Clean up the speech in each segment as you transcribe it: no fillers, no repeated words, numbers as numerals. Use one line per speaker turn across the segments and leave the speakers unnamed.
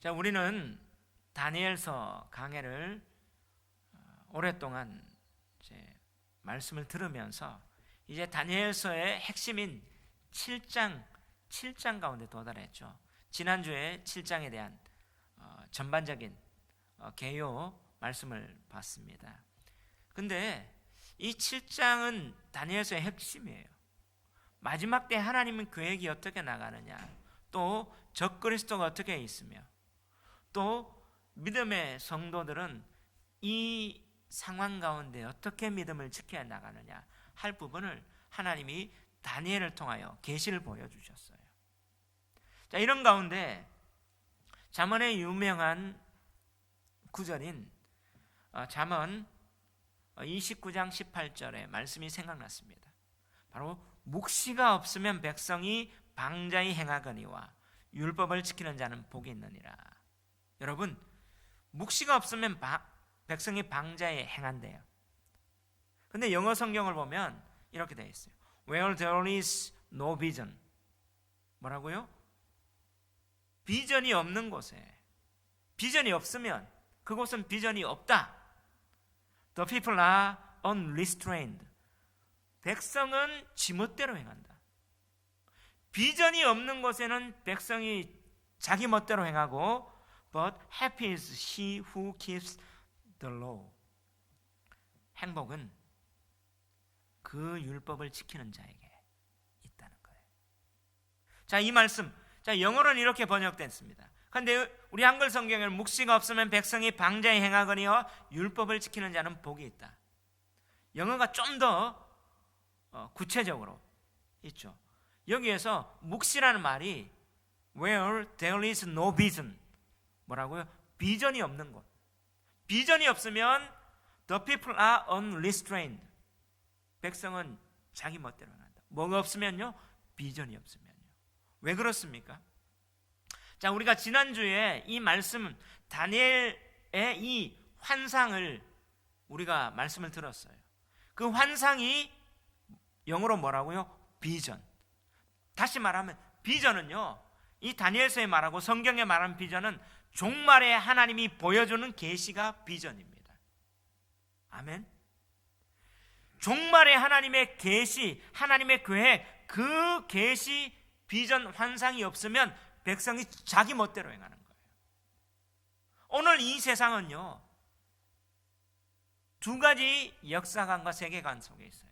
자, 우리는 다니엘서 강해를 오랫동안 이제 말씀을 들으면서 이제 다니엘서의 핵심인 7장 가운데 도달했죠. 지난주에 7장에 대한 전반적인 개요 말씀을 봤습니다. 근데 이 7장은 다니엘서의 핵심이에요. 마지막 때 하나님의 계획이 어떻게 나가느냐, 또 적그리스도가 어떻게 있으며, 또 믿음의 성도들은 이 상황 가운데 어떻게 믿음을 지켜 나가느냐 할 부분을 하나님이 다니엘을 통하여 계시를 보여주셨어요. 자, 이런 가운데 잠언의 유명한 구절인 잠언 29장 18절의 말씀이 생각났습니다. 바로 묵시가 없으면 백성이 방자히 행하거니와 율법을 지키는 자는 복이 있느니라. 여러분, 묵시가 없으면 백성이 방자히 행한대요. 근데 영어 성경을 보면 이렇게 되어 있어요. Where there is no vision. 뭐라고요? 비전이 없는 곳에, 비전이 없으면 그곳은 비전이 없다. The people are unrestrained. 백성은 지멋대로 행한다. 비전이 없는 곳에는 백성이 자기 멋대로 행하고, but happy is he who keeps the law. 행복은 그 율법을 지키는 자에게 있다는 거예요. 자, 이 말씀, 자, 영어로는 이렇게 번역됐습니다. 그런데 우리 한글 성경에는 묵시가 없으면 백성이 방자히 행하거니와 율법을 지키는 자는 복이 있다. 영어가 좀 더 구체적으로 있죠. 여기에서 묵시라는 말이 where there is no vision. 뭐라고요? 비전이 없는 곳. 비전이 없으면 the people are unrestrained. 백성은 자기 멋대로 한다. 뭐가 없으면요? 비전이 없으면요. 왜 그렇습니까? 자, 우리가 지난주에 이 말씀, 다니엘의 이 환상을 우리가 말씀을 들었어요. 그 환상이 영어로 뭐라고요? 비전. 다시 말하면 비전은요, 이 다니엘서에 말하고 성경에 말하는 비전은 종말에 하나님이 보여주는 계시가 비전입니다. 아멘. 종말에 하나님의 계시, 하나님의 계획, 그 계시, 비전, 환상이 없으면 백성이 자기 멋대로 행하는 거예요. 오늘 이 세상은요, 두 가지 역사관과 세계관 속에 있어요.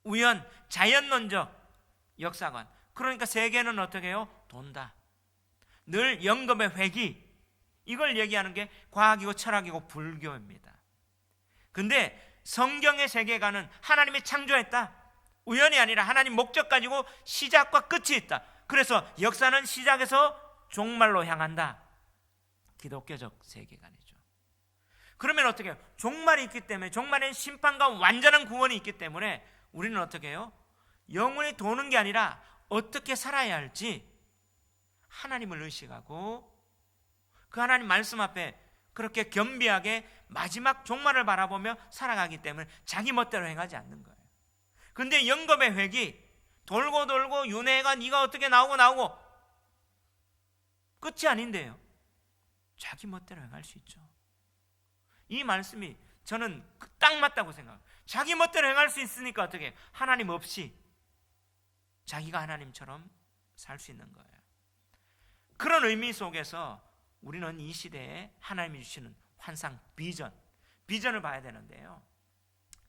우연, 자연론적 역사관. 그러니까 세계는 어떻게 해요? 돈다. 늘 영겁의 회귀. 이걸 얘기하는 게 과학이고 철학이고 불교입니다. 근데 성경의 세계관은 하나님이 창조했다. 우연이 아니라 하나님 목적 가지고 시작과 끝이 있다. 그래서 역사는 시작에서 종말로 향한다. 기독교적 세계관이죠. 그러면 어떻게 해요? 종말이 있기 때문에, 종말엔 심판과 완전한 구원이 있기 때문에 우리는 어떻게 해요? 영원히 도는 게 아니라 어떻게 살아야 할지 하나님을 의식하고 그 하나님 말씀 앞에 그렇게 겸비하게 마지막 종말을 바라보며 살아가기 때문에 자기 멋대로 행하지 않는 거예요. 근데 영겁의 회귀, 돌고 돌고 윤회가 네가 어떻게 나오고 끝이 아닌데요. 자기 멋대로 행할 수 있죠. 이 말씀이 저는 딱 맞다고 생각해요. 자기 멋대로 행할 수 있으니까 어떻게 해요? 하나님 없이 자기가 하나님처럼 살 수 있는 거예요. 그런 의미 속에서 우리는 이 시대에 하나님이 주시는 환상, 비전을 봐야 되는데요.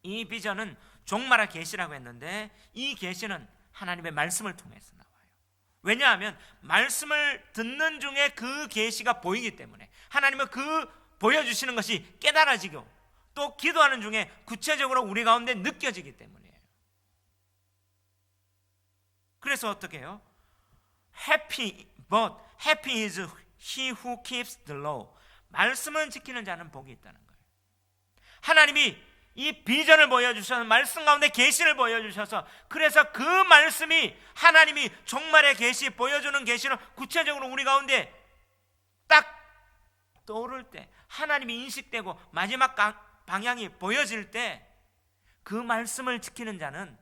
이 비전은 종말의 계시라고 했는데 이 계시는 하나님의 말씀을 통해서 나와요. 왜냐하면 말씀을 듣는 중에 그 계시가 보이기 때문에, 하나님은 그 보여주시는 것이 깨달아지고 또 기도하는 중에 구체적으로 우리 가운데 느껴지기 때문이에요. 그래서 어떻게 해요? Happy is he who keeps the law. 말씀을 지키는 자는 복이 있다는 거예요. 하나님이 이 비전을 보여주셔서 말씀 가운데 계시를 보여주셔서, 그래서 그 말씀이 하나님이 종말의 계시, 보여주는 계시를 구체적으로 우리 가운데 딱 떠오를 때, 하나님이 인식되고 마지막 방향이 보여질 때 그 말씀을 지키는 자는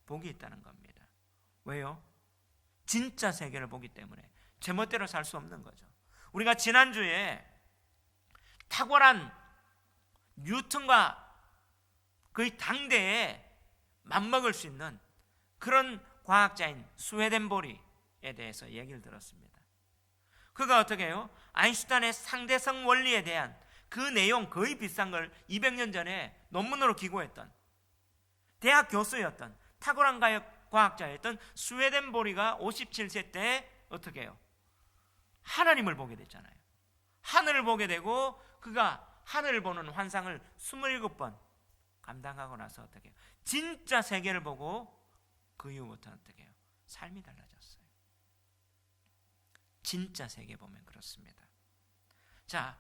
복이 있다는 겁니다. 왜요? 진짜 세계를 보기 때문에 제 멋대로 살 수 없는 거죠. 우리가 지난주에 탁월한 뉴턴과 거의 당대에 맞먹을 수 있는 그런 과학자인 스웨덴보리에 대해서 얘기를 들었습니다. 그가 어떻게 해요? 아인슈타인의 상대성 원리에 대한 그 내용 거의 비슷한 걸 200년 전에 논문으로 기고했던 대학 교수였던 탁월한 과학자였던 스웨덴보리가 57세 때 어떻게 해요? 하나님을 보게 됐잖아요. 하늘을 보게 되고 그가 하늘을 보는 환상을 27번 감당하고 나서 어떻게 해요? 진짜 세계를 보고 그 이후부터 어떻게 해요? 삶이 달라졌어요. 진짜 세계 보면 그렇습니다. 자,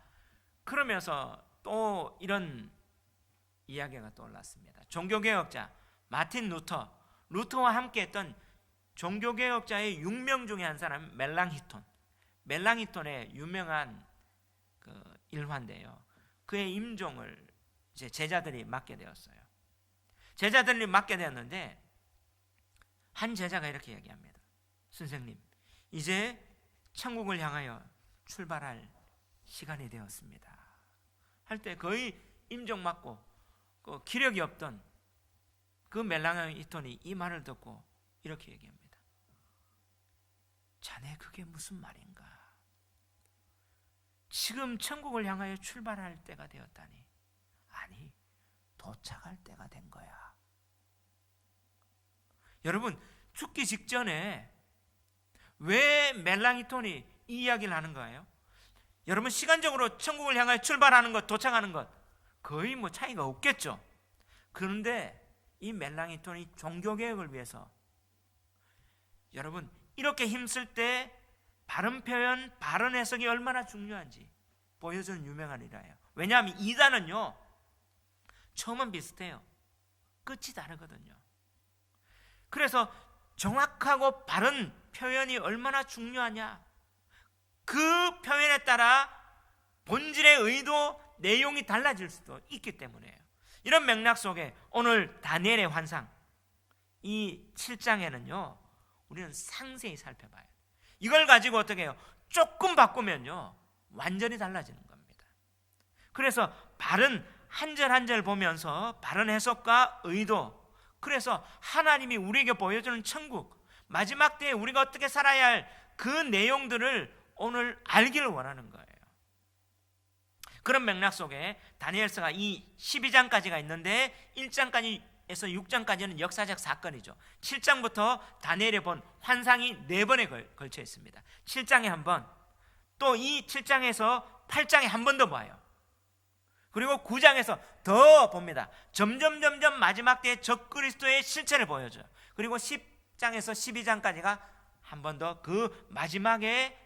그러면서 또 이런 이야기가 떠올랐습니다. 종교개혁자 마틴 루터와 함께했던 종교개혁자의 6명 중에 한 사람 멜랑히톤의 유명한 그 일화인데요. 그의 임종을 이제 제자들이 맡게 되었어요. 제자들이 맡게 되었는데 한 제자가 이렇게 얘기합니다. 선생님, 이제 천국을 향하여 출발할 시간이 되었습니다. 할 때 거의 임종 맞고 그 기력이 없던 그 멜랑히톤이 이 말을 듣고 이렇게 얘기합니다. 자네 그게 무슨 말인가? 지금 천국을 향하여 출발할 때가 되었다니. 아니, 도착할 때가 된 거야. 여러분, 죽기 직전에 왜 멜랑히톤이 이 이야기를 하는 거예요? 여러분, 시간적으로 천국을 향하여 출발하는 것, 도착하는 것 거의 뭐 차이가 없겠죠. 그런데 이 멜랑히톤이 종교개혁을 위해서 여러분 이렇게 힘쓸 때 바른 표현, 바른 해석이 얼마나 중요한지 보여주는 유명한 일화예요. 왜냐하면 이단은요 처음은 비슷해요. 끝이 다르거든요. 그래서 정확하고 바른 표현이 얼마나 중요하냐, 그 표현에 따라 본질의 의도, 내용이 달라질 수도 있기 때문에요. 이런 맥락 속에 오늘 다니엘의 환상 이 7장에는요 우리는 상세히 살펴봐요. 이걸 가지고 어떻게 해요? 조금 바꾸면요 완전히 달라지는 겁니다. 그래서 바른 한 절 한 절 보면서 바른 해석과 의도, 그래서 하나님이 우리에게 보여주는 천국, 마지막 때에 우리가 어떻게 살아야 할 그 내용들을 오늘 알기를 원하는 거예요. 그런 맥락 속에 다니엘서가 이 12장까지가 있는데 1장까지에서 6장까지는 역사적 사건이죠. 7장부터 다니엘이 본 환상이 4번에 걸쳐 있습니다. 7장에 한 번, 또 이 7장에서 8장에 한 번 더 봐요. 그리고 9장에서 더 봅니다. 점점 마지막 때에 적그리스도의 실체를 보여줘요. 그리고 10장에서 12장까지가 한 번 더 그 마지막에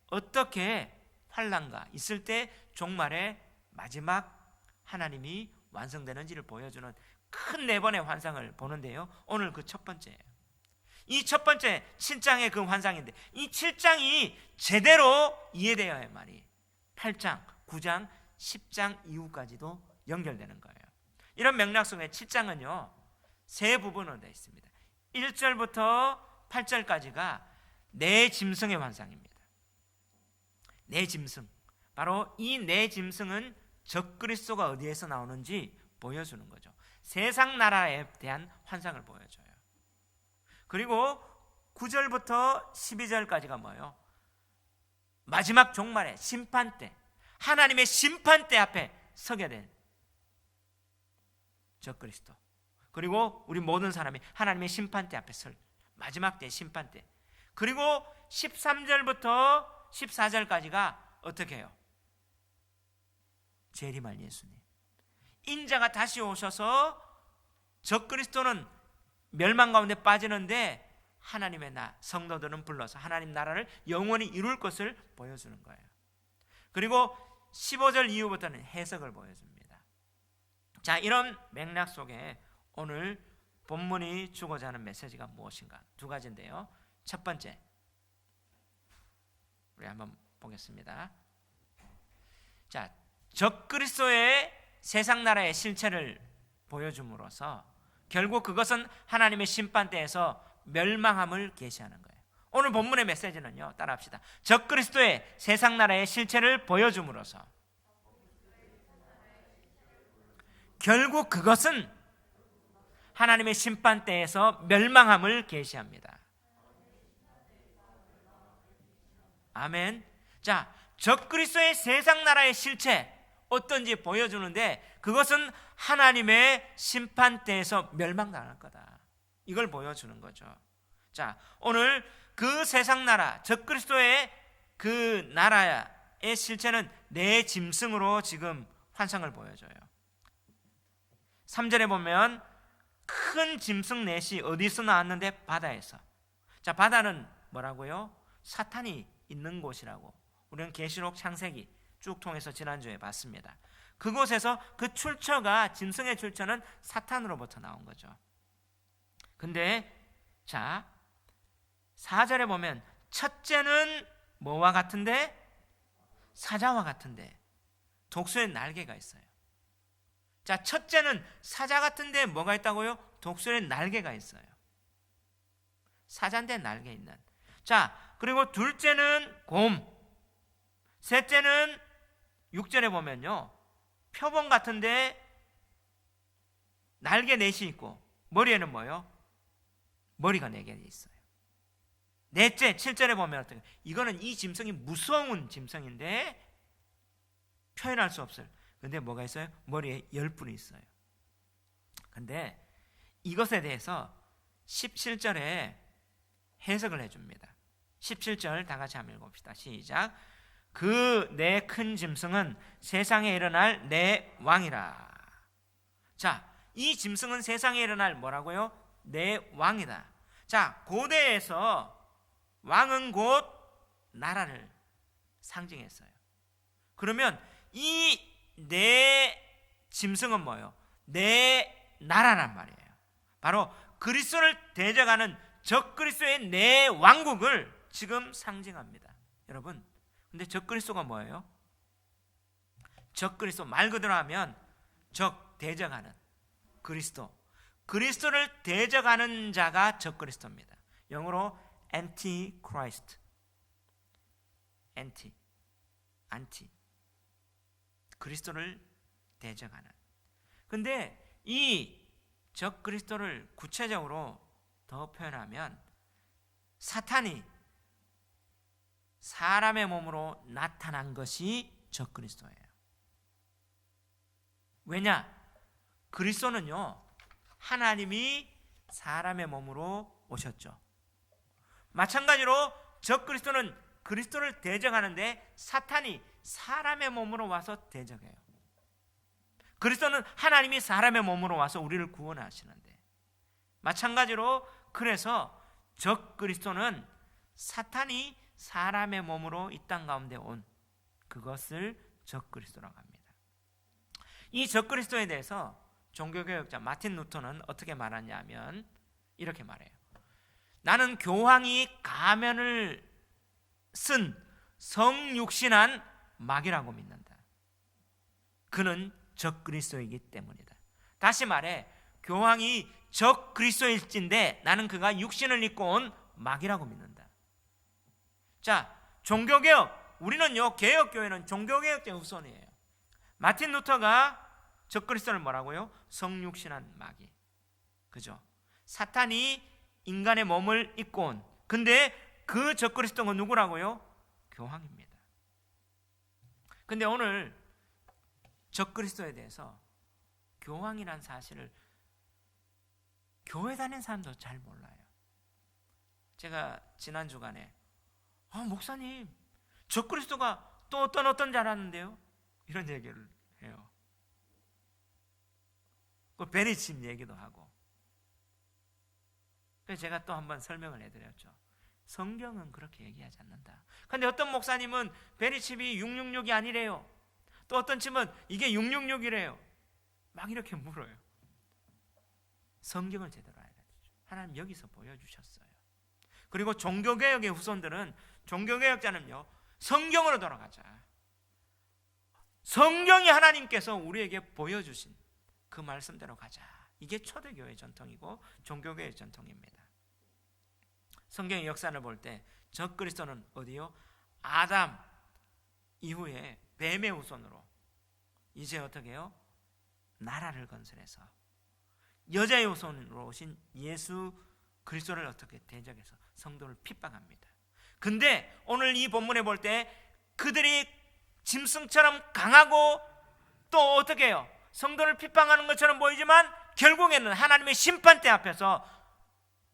어떻게 환란과 있을 때 종말의 마지막 하나님이 완성되는지를 보여주는 큰 4번의 환상을 보는데요, 오늘 그 첫 번째예요. 이 첫 번째 7장의 그 환상인데 이 7장이 제대로 이해되어야 할 말이 8장, 9장, 10장 이후까지도 연결되는 거예요. 이런 맥락 속에 7장은요 세 부분으로 되어 있습니다. 1절부터 8절까지가 네 짐승의 환상입니다. 네 짐승, 바로 이 네 짐승은 적그리스도가 어디에서 나오는지 보여주는 거죠. 세상 나라에 대한 환상을 보여줘요. 그리고 9절부터 12절까지가 뭐예요? 마지막 종말의 심판때, 하나님의 심판대 앞에 서게 된 적그리스도, 그리고 우리 모든 사람이 하나님의 심판대 앞에 설 마지막 때 심판대, 그리고 13절부터 14절까지가 어떻게 해요? 재림할 예수님, 인자가 다시 오셔서 적그리스도는 멸망 가운데 빠지는데 하나님의 성도들은 불러서 하나님 나라를 영원히 이룰 것을 보여주는 거예요. 그리고 15절 이후부터는 해석을 보여줍니다. 자, 이런 맥락 속에 오늘 본문이 주고자 하는 메시지가 무엇인가? 두 가지인데요. 첫 번째, 우리 한번 보겠습니다. 자, 적그리스도의 세상 나라의 실체를 보여줌으로써 결국 그것은 하나님의 심판대에서 멸망함을 계시하는 거예요. 오늘 본문의 메시지는요, 따라합시다. 적그리스도의 세상 나라의 실체를 보여줌으로써 결국 그것은 하나님의 심판대에서 멸망함을 계시합니다. 아멘. 자, 적그리스도의 세상 나라의 실체 어떤지 보여주는데 그것은 하나님의 심판대에서 멸망당할 거다. 이걸 보여주는 거죠. 자, 오늘 그 세상 나라, 적그리스도의 그 나라의 실체는 네 짐승으로 지금 환상을 보여줘요. 3절에 보면 큰 짐승 넷이 어디서 나왔는데? 바다에서. 자, 바다는 뭐라고요? 사탄이 있는 곳이라고 우리는 계시록 창세기 쭉 통해서 지난주에 봤습니다. 그곳에서 그 출처가, 짐승의 출처는 사탄으로부터 나온 거죠. 근데 자, 4절에 보면 첫째는 뭐와 같은데? 사자와 같은데 독수리의 날개가 있어요. 자, 첫째는 사자 같은데 뭐가 있다고요? 독수리의 날개가 있어요. 사자인데 날개 있는. 자, 그리고 둘째는 곰. 셋째는 6절에 보면요, 표범 같은데 날개 넷이 있고 머리에는 뭐요? 머리가 4개 있어요. 넷째 7절에 보면 어떻게? 이거는 이 짐승이 무서운 짐승인데 표현할 수 없어요. 근데 뭐가 있어요? 머리에 10뿔이 있어요. 근데 이것에 대해서 17절에 해석을 해줍니다. 17절 다 같이 한번 읽어봅시다. 시작. 그 내 큰 짐승은 세상에 일어날 내 왕이라. 자, 이 짐승은 세상에 일어날 뭐라고요? 내 왕이다. 자, 고대에서 왕은 곧 나라를 상징했어요. 그러면 이 내 짐승은 뭐예요? 내 나라란 말이에요. 바로 그리스도를 대적하는 적그리스도의 내 왕국을 지금 상징합니다. 여러분, 근데 적그리스도가 뭐예요? 적그리스도 말 그대로 하면 적, 대적하는 그리스도, 그리스도를 대적하는 자가 적그리스도입니다. 영어로 Antichrist, anti, 그리스도를 대적하는. 근데 이 적그리스도를 구체적으로 더 표현하면 사탄이 사람의 몸으로 나타난 것이 적그리스도예요. 왜냐? 그리스도는요, 하나님이 사람의 몸으로 오셨죠. 마찬가지로 적그리스도는 그리스도를 대적하는데 사탄이 사람의 몸으로 와서 대적해요. 그리스도는 하나님이 사람의 몸으로 와서 우리를 구원하시는데, 마찬가지로 그래서 적그리스도는 사탄이 사람의 몸으로 이 땅 가운데 온 그것을 적그리스도라고 합니다. 이 적그리스도에 대해서 종교개혁자 마틴 루터는 어떻게 말하냐면 이렇게 말해요. 나는 교황이 가면을 쓴 성육신한 마귀라고 믿는다. 그는 적그리스도이기 때문이다. 다시 말해, 교황이 적그리스도일진데 나는 그가 육신을 입고 온 마귀라고 믿는다. 자, 종교개혁, 우리는요, 개혁교회는 종교개혁자의 후손이에요. 마틴 루터가 적그리스도를 뭐라고요? 성육신한 마귀. 그죠? 사탄이 인간의 몸을 입고 온, 근데 그 적그리스도가 누구라고요? 교황입니다. 근데 오늘 적그리스도에 대해서 교황이란 사실을 교회 다니는 사람도 잘 몰라요. 제가 지난 주간에 목사님, 적그리스도가 또 어떤 줄 알았는데요? 이런 얘기를 해요. 그 베리칩 얘기도 하고. 그래서 제가 또 한번 설명을 해드렸죠. 성경은 그렇게 얘기하지 않는다. 근데 어떤 목사님은 베리칩이 666이 아니래요. 또 어떤 칩은 이게 666이래요. 막 이렇게 물어요. 성경을 제대로 알아야 되죠. 하나님 여기서 보여주셨어요. 그리고 종교개혁의 후손들은, 종교개혁자는요, 성경으로 돌아가자. 성경이 하나님께서 우리에게 보여주신 그 말씀대로 가자. 이게 초대교회 전통이고 종교교회 전통입니다. 성경의 역사를 볼 때 적그리스도는 어디요? 아담 이후에 뱀의 후손으로 이제 어떻게 해요? 나라를 건설해서 여자의 후손으로 오신 예수 그리스도를 어떻게 대적해서 성도를 핍박합니다. 근데 오늘 이 본문에 볼 때 그들이 짐승처럼 강하고 또 어떻게 해요? 성도를 핍박하는 것처럼 보이지만 결국에는 하나님의 심판대 앞에서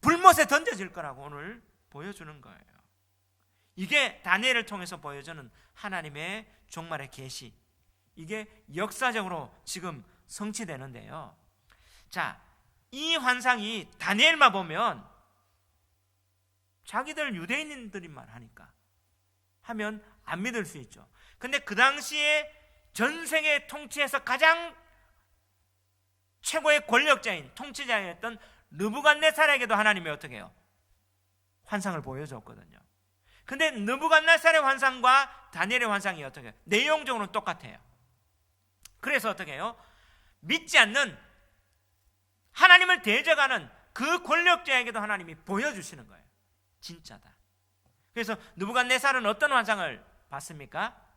불못에 던져질 거라고 오늘 보여주는 거예요. 이게 다니엘을 통해서 보여주는 하나님의 종말의 계시, 이게 역사적으로 지금 성취되는데요. 자, 이 환상이 다니엘만 보면 자기들 유대인들만 하면 안 믿을 수 있죠. 근데 그 당시에 전 세계 통치에서 가장 최고의 권력자인 통치자였던 느부갓네살에게도 하나님이 어떻게 해요? 환상을 보여줬거든요. 근데 느부갓네살의 환상과 다니엘의 환상이 어떻게 해요? 내용적으로는 똑같아요. 그래서 어떻게 해요? 믿지 않는 하나님을 대적하는 그 권력자에게도 하나님이 보여주시는 거예요. 진짜다. 그래서 느부갓네살은 어떤 환상을 봤습니까?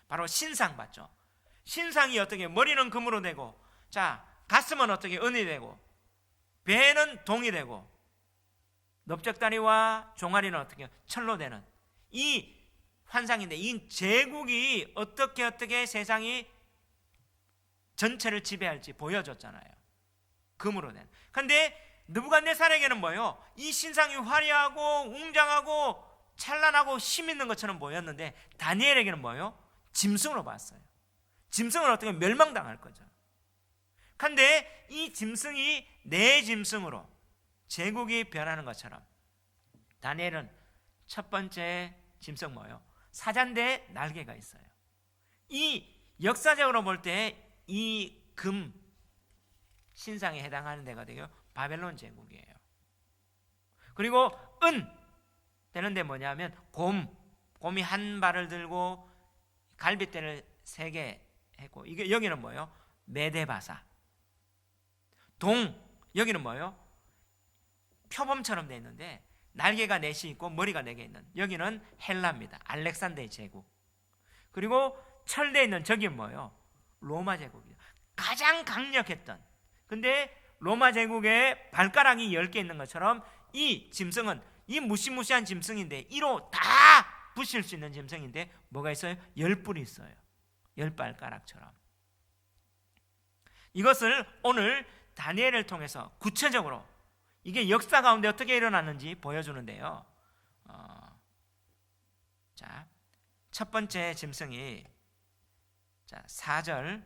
바로 신상 봤죠. 신상이 어떻게 머리는 금으로 되고, 자, 가슴은 어떻게 은이 되고, 배는 동이 되고, 넓적다리와 종아리는 어떻게 철로 되는 이 환상인데, 이 제국이 어떻게 세상이 전체를 지배할지 보여줬잖아요. 금으로 된. 근데 느부갓네살에게는 뭐예요? 이 신상이 화려하고 웅장하고 찬란하고 힘 있는 것처럼 보였는데 다니엘에게는 뭐예요? 짐승으로 봤어요. 짐승은 어떻게 멸망당할 거죠. 근데 이 짐승이 내 짐승으로 제국이 변하는 것처럼 다니엘은 첫 번째 짐승 뭐예요? 사자인데 날개가 있어요. 이 역사적으로 볼 때 이 금 신상에 해당하는 데가 되요 바벨론 제국이에요. 그리고 은 되는데 뭐냐면 곰이 한 발을 들고 갈빗대를 3개 했고, 이게 여기는 뭐예요? 메데바사. 동 여기는 뭐예요? 표범처럼 되어 있는데 날개가 4시 있고 머리가 4개 있는, 여기는 헬라입니다. 알렉산더의 제국. 그리고 철대에 있는 저기는 뭐예요? 로마 제국이죠. 가장 강력했던, 근데 로마 제국에 발가락이 10개 있는 것처럼 이 짐승은 이 무시무시한 짐승인데 이로 다 부실 수 있는 짐승인데 뭐가 있어요? 10뿔이 있어요. 10발가락처럼. 이것을 오늘 다니엘을 통해서 구체적으로 이게 역사 가운데 어떻게 일어났는지 보여주는데요. 자, 첫 번째 짐승이, 자, 4절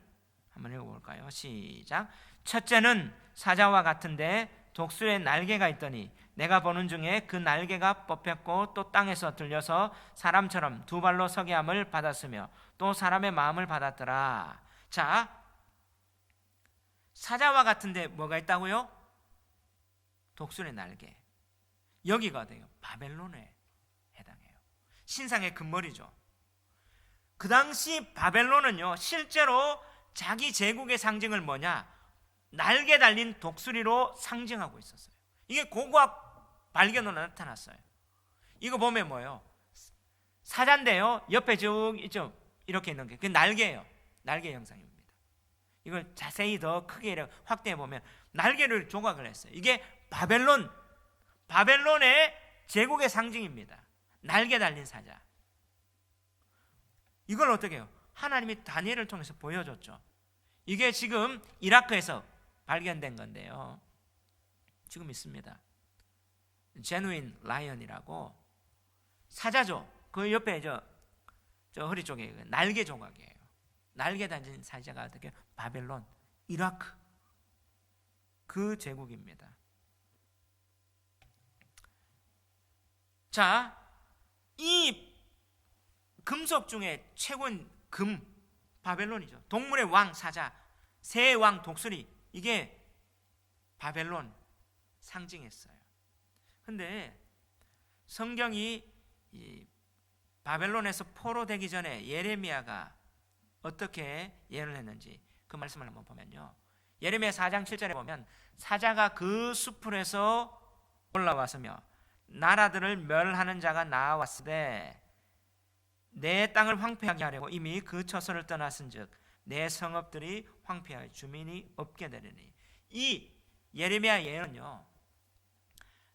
한번 읽어볼까요? 시작. 첫째는 사자와 같은데 독수리의 날개가 있더니 내가 보는 중에 그 날개가 뽑혔고 또 땅에서 들려서 사람처럼 2발로 서게 함을 받았으며 또 사람의 마음을 받았더라. 자, 사자와 같은데 뭐가 있다고요? 독수리의 날개. 여기가 돼요. 바벨론에 해당해요. 신상의 금머리죠. 그 당시 바벨론은요, 실제로 자기 제국의 상징을 뭐냐? 날개 달린 독수리로 상징하고 있었어요. 이게 고고학 발견으로 나타났어요. 이거 보면 뭐예요? 사자인데요, 옆에 쭉 있죠? 이렇게 있는 게 그 날개예요. 날개 형상입니다. 이걸 자세히 더 크게 확대해 보면 날개를 조각을 했어요. 이게 바벨론의 제국의 상징입니다. 날개 달린 사자. 이걸 어떻게 해요? 하나님이 다니엘을 통해서 보여줬죠. 이게 지금 이라크에서 발견된 건데요. 지금 있습니다. 제누인 라이언이라고 사자죠. 그 옆에 저 허리 쪽에 날개 조각이에요. 날개 달린 사자가 어떻게 바벨론, 이라크 그 제국입니다. 자, 이 금속 중에 최고인 금, 바벨론이죠. 동물의 왕 사자, 새의 왕 독수리, 이게 바벨론 상징했어요. 근데 성경이 이 바벨론에서 포로되기 전에 예레미야가 어떻게 예언을 했는지 그 말씀을 한번 보면요, 예레미야 4장 7절에 보면 사자가 그 수풀에서 올라왔으며 나라들을 멸하는 자가 나왔으되 내 땅을 황폐하게 하려고 이미 그 처소를 떠났은즉 내 성읍들이 황폐하여 주민이 없게 되리니. 이 예레미야 예언은요,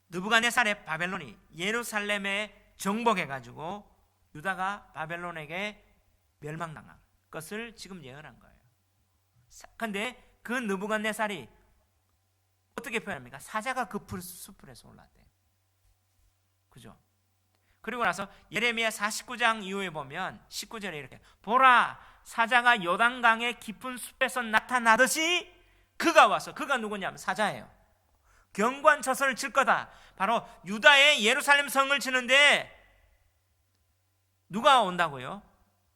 느부갓네살의 바벨론이 예루살렘에 정복해가지고 유다가 바벨론에게 멸망당한 것을 지금 예언한 거예요. 그런데 그 느부갓네살이 어떻게 표현합니까? 사자가 그 숲풀에서 올랐대. 그죠? 그리고 나서 예레미야 49장 이후에 보면 19절에 이렇게, 보라, 사자가 요단강의 깊은 숲에서 나타나듯이 그가 와서, 그가 누구냐면 사자예요. 견고한 처소를 칠 거다. 바로 유다의 예루살렘 성을 치는데 누가 온다고요?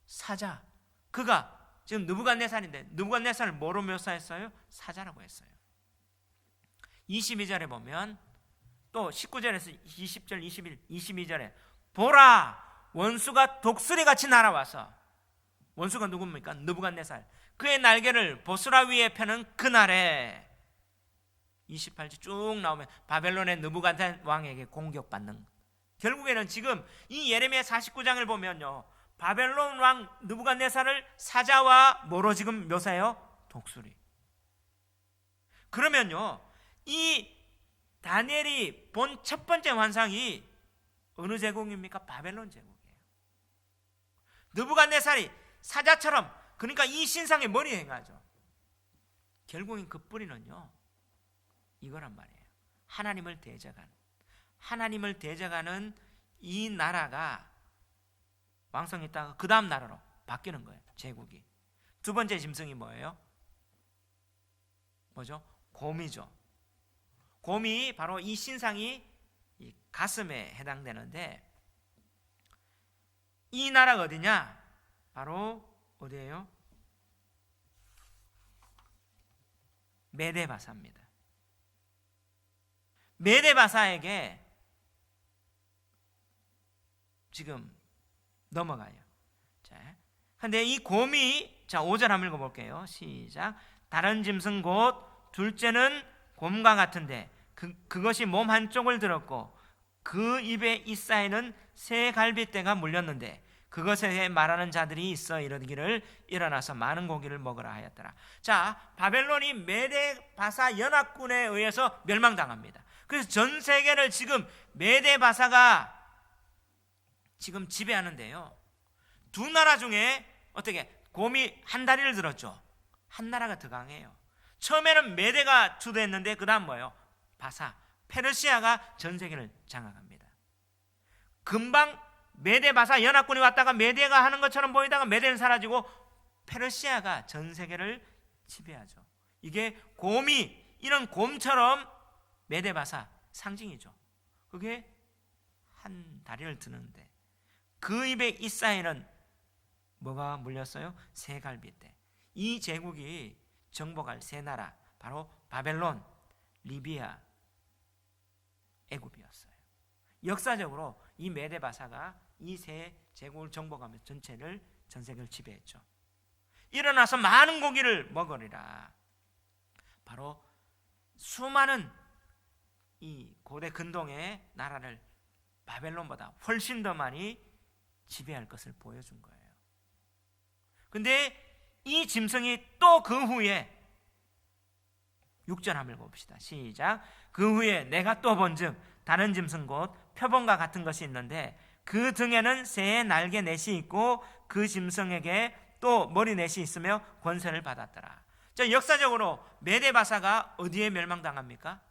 사자. 그가 지금 느부갓네살인데 느부갓네살을 뭐로 묘사했어요? 사자라고 했어요. 22절에 보면 또 19절에서 20절, 21, 22절에 보라, 원수가 독수리같이 날아와서, 원수가 누굽니까? 느부갓네살. 그의 날개를 보스라 위에 펴는 그날에 28절 쭉 나오면 바벨론의 느부갓네살 왕에게 공격받는, 결국에는 지금 이 예레미야 49장을 보면요, 바벨론 왕 느부갓네살을 사자와 뭐로 지금 묘사해요? 독수리. 그러면요, 이 다니엘이 본 첫 번째 환상이 어느 제국입니까? 바벨론 제국이에요. 느부갓네살이 사자처럼, 그러니까 이 신상의 머리에 행하죠. 결국엔 그 뿌리는요, 이거란 말이에요. 하나님을 대적하는 이 나라가 왕성했다가 그 다음 나라로 바뀌는 거예요. 제국이. 두 번째 짐승이 뭐예요? 뭐죠? 곰이죠. 곰이 바로 이 신상이 이 가슴에 해당되는데, 이 나라가 어디냐? 바로 어디예요? 메데바사입니다. 메데바사에게 지금 넘어가요. 자, 근데 이 곰이, 자, 5절 한번 읽어볼게요. 시작. 다른 짐승 곧 둘째는 곰과 같은데 그것이 몸 한쪽을 들었고 그 입에 이싸에는 새 갈빗대가 물렸는데 그것에 말하는 자들이 있어 이르기를 일어나서 많은 고기를 먹으라 하였더라. 자, 바벨론이 메데바사 연합군에 의해서 멸망당합니다. 그래서 전 세계를 지금 메데바사가 지금 지배하는데요, 두 나라 중에 어떻게 곰이 한 다리를 들었죠. 한 나라가 더 강해요. 처음에는 메데가 주도했는데 그 다음 뭐예요? 바사, 페르시아가 전 세계를 장악합니다. 금방 메데 바사 연합군이 왔다가 메데가 하는 것처럼 보이다가 메데는 사라지고 페르시아가 전 세계를 지배하죠. 이게 곰이, 이런 곰처럼 메데 바사 상징이죠. 그게 한 다리를 드는데 그 입에 이싸에는 뭐가 물렸어요? 새 갈빗대. 이 제국이 정복할 세 나라, 바로 바벨론, 리비아, 애굽이었어요. 역사적으로 이 메데바사가 이 세 제국을 정복하면서 전 세계를 지배했죠. 일어나서 많은 고기를 먹으리라. 바로 수많은 이 고대 근동의 나라를 바벨론보다 훨씬 더 많이 지배할 것을 보여준 거예요. 근데 이 짐승이 또 그 후에 6절 한번 읽어봅시다. 시작. 그 후에 내가 또 본즉 다른 짐승 곧 표범과 같은 것이 있는데 그 등에는 새의 날개 넷이 있고 그 짐승에게 또 머리 넷이 있으며 권세를 받았더라. 자, 역사적으로 메데바사가 어디에 멸망당합니까?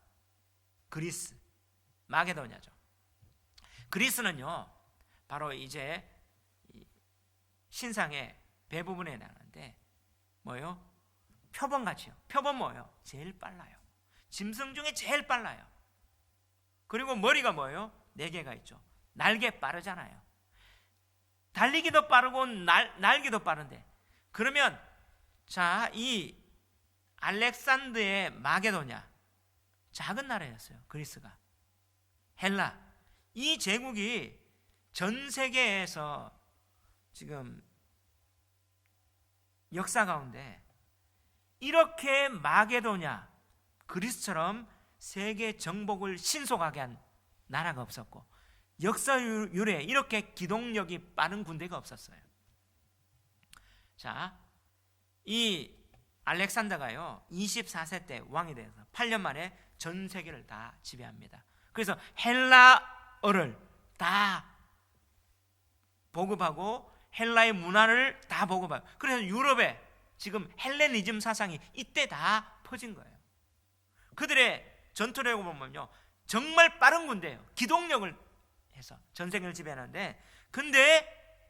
그리스, 마게도냐죠. 그리스는요, 바로 이제 신상의 배부분에 나가는데 뭐예요? 표범같이요. 표범 뭐예요? 제일 빨라요. 짐승 중에 제일 빨라요. 그리고 머리가 뭐예요? 4개가 있죠. 날개 빠르잖아요. 달리기도 빠르고 날기도 빠른데, 그러면 자, 이 알렉산드의 마게도냐, 작은 나라였어요. 그리스가. 헬라, 이 제국이 전 세계에서 지금 역사 가운데 이렇게 마게도냐, 그리스처럼 세계 정복을 신속하게 한 나라가 없었고 역사 유래 이렇게 기동력이 빠른 군대가 없었어요. 자, 이 알렉산더가요 24세 때 왕이 돼서 8년 만에 전 세계를 다 지배합니다. 그래서 헬라어를 다 보급하고 헬라의 문화를 다 보급하고, 그래서 유럽에 지금 헬레니즘 사상이 이때 다 퍼진 거예요. 그들의 전투력을 보면요 정말 빠른 군대예요. 기동력을 해서 전 세계를 지배하는데, 근데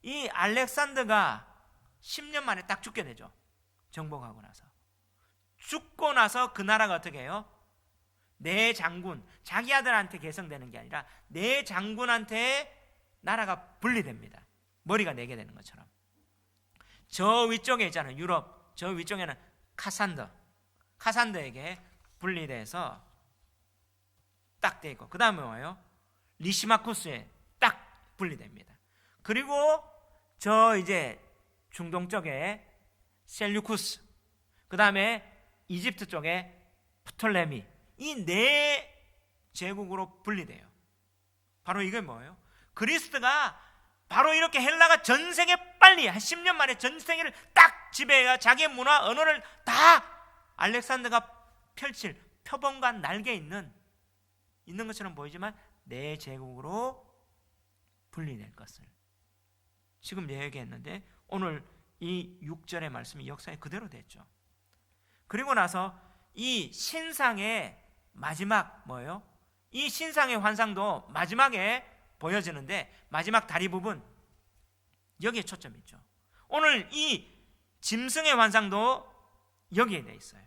이 알렉산더가 10년 만에 딱 죽게 되죠. 정복하고 나서. 죽고 나서 그 나라가 어떻게 해요? 내 장군, 자기 아들한테 계승되는 게 아니라 내 장군한테 나라가 분리됩니다. 머리가 4개 되는 것처럼. 저 위쪽에 있잖아요. 유럽. 저 위쪽에는 카산더에게 분리돼서 딱 돼 있고, 그 다음에 뭐예요? 리시마쿠스에 딱 분리됩니다. 그리고 저 이제 중동 쪽에 셀류쿠스, 그 다음에 이집트 쪽에 프톨레미, 이 4제국으로 분리돼요. 바로 이게 뭐예요? 그리스도가 바로 이렇게 헬라가 전 세계 빨리 한 10년 만에 전 세계를 딱 지배해야 자기의 문화, 언어를 다 알렉산더가 펼칠 표범과 날개 있는 것처럼 보이지만 4제국으로 분리될 것을 지금 얘기했는데, 오늘 이 6절의 말씀이 역사에 그대로 됐죠. 그리고 나서 이 신상의 마지막 뭐예요? 이 신상의 환상도 마지막에 보여지는데, 마지막 다리 부분 여기에 초점이 있죠. 오늘 이 짐승의 환상도 여기에 돼 있어요.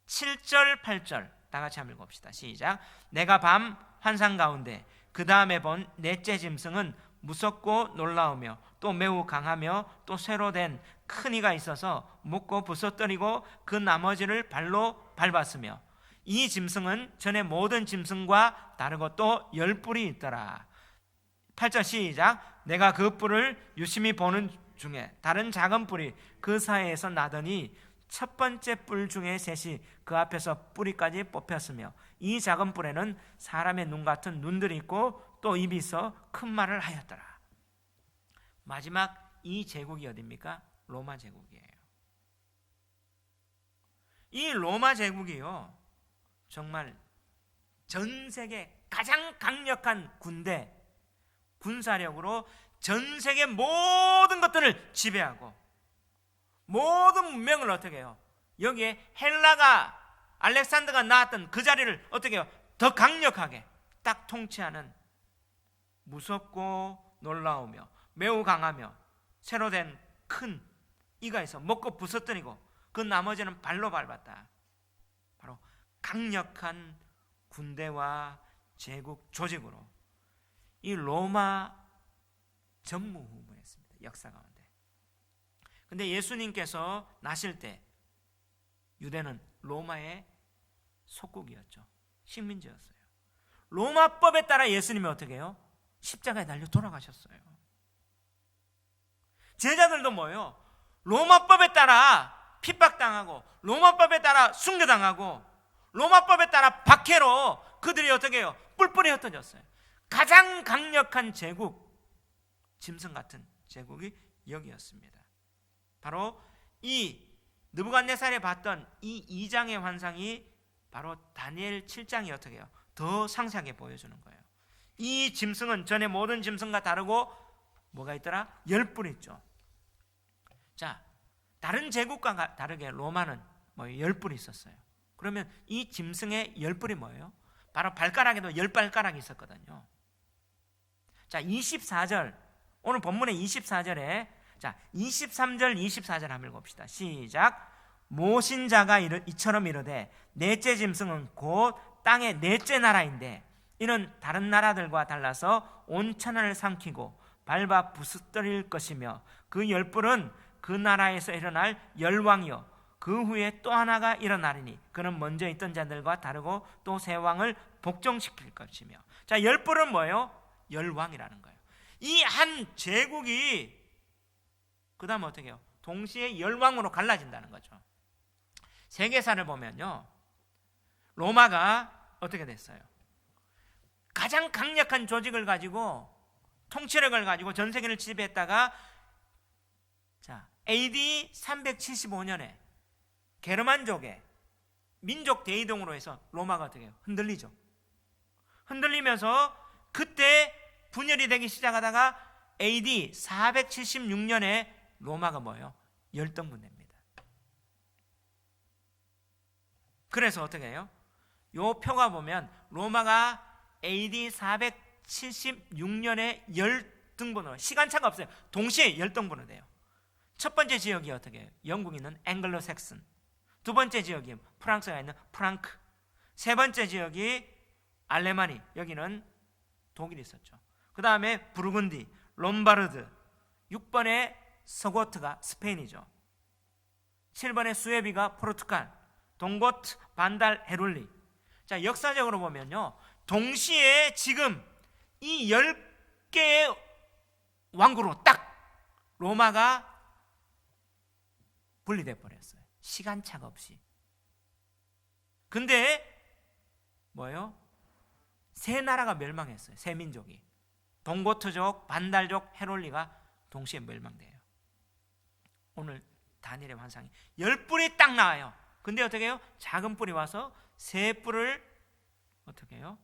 7절 8절 다 같이 한번 읽어봅시다. 시작. 내가 밤 환상 가운데 그 다음에 본 넷째 짐승은 무섭고 놀라우며 또 매우 강하며 또 쇠로 된 큰 이가 있어서 묶고 부서뜨리고 그 나머지를 발로 밟았으며, 이 짐승은 전에 모든 짐승과 다르고 또 10뿔이 있더라. 8절 시작. 내가 그 뿔을 유심히 보는 중에 다른 작은 뿔이 그 사이에서 나더니 첫 번째 뿔 중에 셋이 그 앞에서 뿌리까지 뽑혔으며, 이 작은 뿔에는 사람의 눈 같은 눈들이 있고 또 입이 있어 큰 말을 하였더라. 마지막 이 제국이 어디입니까? 로마 제국이에요. 이 로마 제국이요 정말 전 세계 가장 강력한 군대, 군사력으로 전 세계 모든 것들을 지배하고 모든 문명을 어떻게 해요? 여기에 헬라가 알렉산더가 나왔던 그 자리를 어떻게 해요? 더 강력하게 딱 통치하는, 무섭고 놀라우며 매우 강하며 새로 된 큰 이가 있어 먹고 부서뜨리고 그 나머지는 발로 밟았다. 바로 강력한 군대와 제국 조직으로 이 로마 전무후무했습니다. 역사 가운데. 근데 예수님께서 나실 때 유대는 로마의 속국이었죠. 식민지였어요. 로마법에 따라 예수님이 어떻게 해요? 십자가에 달려 돌아가셨어요. 제자들도 뭐예요? 로마법에 따라 핍박당하고 로마법에 따라 순교당하고 로마법에 따라 박해로 그들이 어떻게 해요? 뿔뿔이 흩어졌어요. 가장 강력한 제국, 짐승 같은 제국이 여기였습니다. 바로 이 느부갓네살이 봤던 이 2장의 환상이 바로 다니엘 7장이 어떻게 해요? 더 상세하게 보여주는 거예요. 이 짐승은 전에 모든 짐승과 다르고 뭐가 있더라? 10뿔이 있죠. 자, 다른 제국과 다르게 로마는 뭐 10뿔이 있었어요. 그러면 이 짐승의 10뿔이 뭐예요? 바로 발가락에도 10발가락이 있었거든요. 자, 24절, 오늘 본문의 24절에 자, 23절 24절 한번 읽어봅시다. 시작. 모신자가 이처럼 이르되 넷째 짐승은 곧 땅의 넷째 나라인데 이는 다른 나라들과 달라서 온 천하를 삼키고 밟아 부스뜨릴 것이며 그 10뿔은 그 나라에서 일어날 열왕이요 그 후에 또 하나가 일어나리니 그는 먼저 있던 자들과 다르고 또 새 왕을 복종시킬 것이며. 자, 10뿔은 뭐예요? 열왕이라는 거예요. 이 한 제국이 그 다음 어떻게 해요? 동시에 열왕으로 갈라진다는 거죠. 세계사를 보면요 로마가 어떻게 됐어요? 가장 강력한 조직을 가지고 통치력을 가지고 전 세계를 지배했다가 AD 375년에 게르만족의 민족 대이동으로 해서 로마가 어떻게 해요? 흔들리죠. 흔들리면서 그때 분열이 되기 시작하다가 AD 476년에 로마가 뭐예요? 열등분됩니다. 그래서 어떻게 해요? 요 표가 보면 로마가 AD 476년에 열등분으로, 시간차가 없어요. 동시에 열등분이 돼요. 첫 번째 지역이 어떻게 해요? 영국에 있는 앵글로 삭슨, 두 번째 지역이 프랑스가 있는 프랑크, 세 번째 지역이 알레마니, 여기는 독일이 있었죠. 그 다음에 부르근디, 롬바르드, 6번에 서고트가 스페인이죠. 7번에 수에비가 포르투갈, 동고트, 반달, 헤룰리. 자, 역사적으로 보면요, 동시에 지금 이 10개의 왕국으로 딱 로마가 분리돼 버렸어요. 시간차가 없이. 근데 뭐예요? 세 나라가 멸망했어요. 세 민족이. 동고트족, 반달족, 헤롤리가 동시에 멸망돼요. 오늘 다니엘의 환상이 10뿔이 딱 나와요. 근데 어떻게 해요? 작은 뿔이 와서 세 뿔을 어떻게 해요?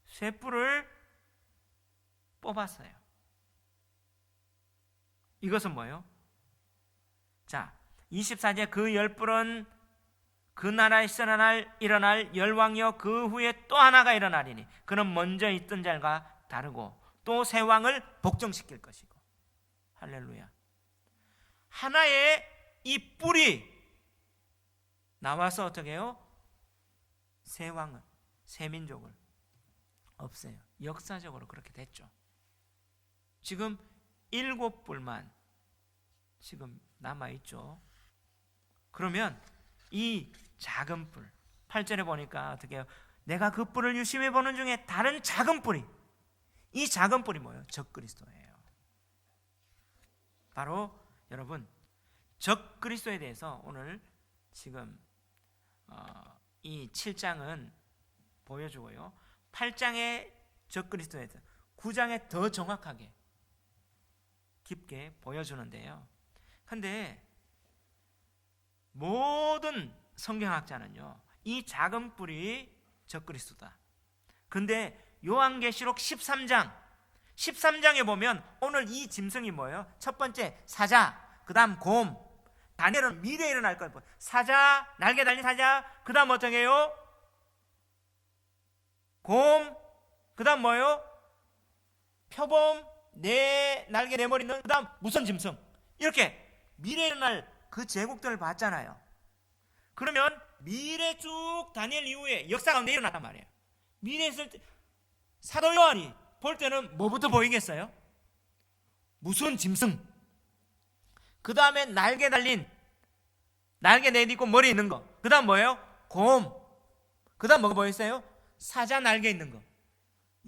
세 뿔을 뽑았어요. 이것은 뭐예요? 자, 24제 그 10뿔은 그 나라에서 일어날 열왕이요 그 후에 또 하나가 일어나리니 그는 먼저 있던 자가 다르고 또 새 왕을 복종시킬 것이고. 할렐루야. 하나의 이 뿔이 나와서 어떻게 해요? 새 왕을, 새 민족을 없애요. 역사적으로 그렇게 됐죠. 지금 7뿔만 지금 남아있죠. 그러면 이 작은 뿔, 8절에 보니까 어떻게 해요? 내가 그 뿔을 유심히 보는 중에 다른 작은 뿔이, 이 작은 뿔이 뭐예요? 적그리스도예요. 바로 여러분, 적그리스도에 대해서 오늘 지금 이 7장은 보여주고요, 8장의 적그리스도에 대해서 9장에 더 정확하게 깊게 보여주는데요. 근데 모든 성경학자는요, 이 작은 뿔이 적그리스도다. 근데 요한계시록 13장에 보면 오늘 이 짐승이 뭐예요? 첫 번째 사자, 그 다음 곰. 다니엘은 미래에 일어날 걸 보여요. 사자, 날개 달린 사자, 그 다음 어떻게 해요? 곰, 그 다음 뭐예요? 표범, 네 날개 네 머리 있는, 그 다음 무슨 짐승. 이렇게 미래에 일어날 그 제국들을 봤잖아요. 그러면 미래 쭉 다니엘 이후에 역사 가운데 일어났단 말이에요. 미래에 있을 때 사도 요한이 볼 때는 뭐부터 보이겠어요? 무슨 짐승, 그 다음에 날개 달린, 날개 내딛고 머리 있는 거, 그 다음 뭐예요? 곰, 그 다음 뭐가 보였어요? 사자 날개 있는 거.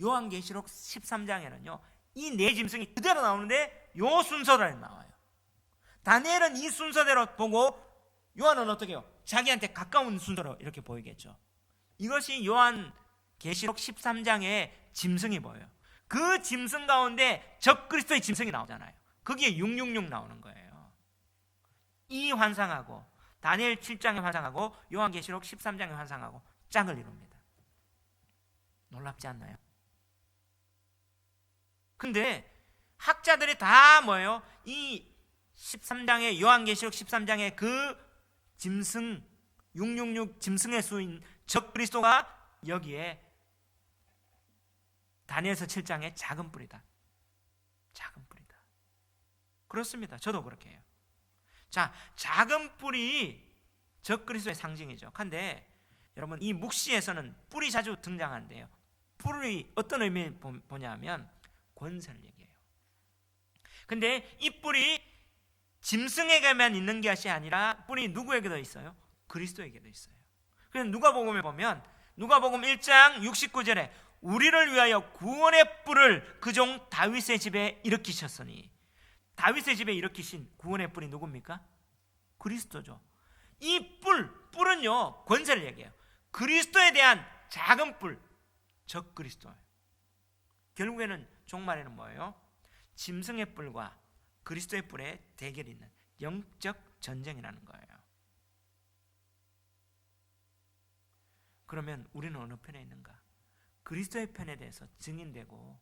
요한계시록 13장에는요 이 네 짐승이 그대로 나오는데 요 순서대로 나와요. 다니엘은 이 순서대로 보고 요한은 어떻게 해요? 자기한테 가까운 순서로 이렇게 보이겠죠. 이것이 요한계시록 13장의 짐승이 보여요. 그 짐승 가운데 적그리스도의 짐승이 나오잖아요. 거기에 666 나오는 거예요. 이 환상하고 다니엘 7장의 환상하고 요한계시록 13장의 환상하고 짝을 이룹니다. 놀랍지 않나요? 근데 학자들이 다 뭐예요? 이 13장의 요한계시록 13장의 그 짐승 666 짐승의 수인 적그리스도가 여기에 다니엘서 7장의 작은 뿔이다. 작은 뿔이다. 그렇습니다. 저도 그렇게 해요. 자, 작은 뿔이 적그리스도의 상징이죠. 근데 여러분 이 묵시에서는 뿔이 자주 등장하는데요. 뿔이 어떤 의미를 보냐면 권세를 얘기해요. 근데 이 뿔이 짐승에게만 있는 것이 아니라 뿔이 누구에게도 있어요? 그리스도에게도 있어요. 그래서 누가복음에 보면 누가복음 1장 69절에 우리를 위하여 구원의 뿔을 그 종 다윗의 집에 일으키셨으니, 다윗의 집에 일으키신 구원의 뿔이 누굽니까? 그리스도죠. 이 뿔은요 권세를 얘기해요. 그리스도에 대한 작은 뿔, 적 그리스도예요. 결국에는 종말에는 뭐예요? 짐승의 뿔과 그리스도의 뿔의 대결이 있는 영적 전쟁이라는 거예요. 그러면 우리는 어느 편에 있는가? 그리스도의 편에 대해서 증인되고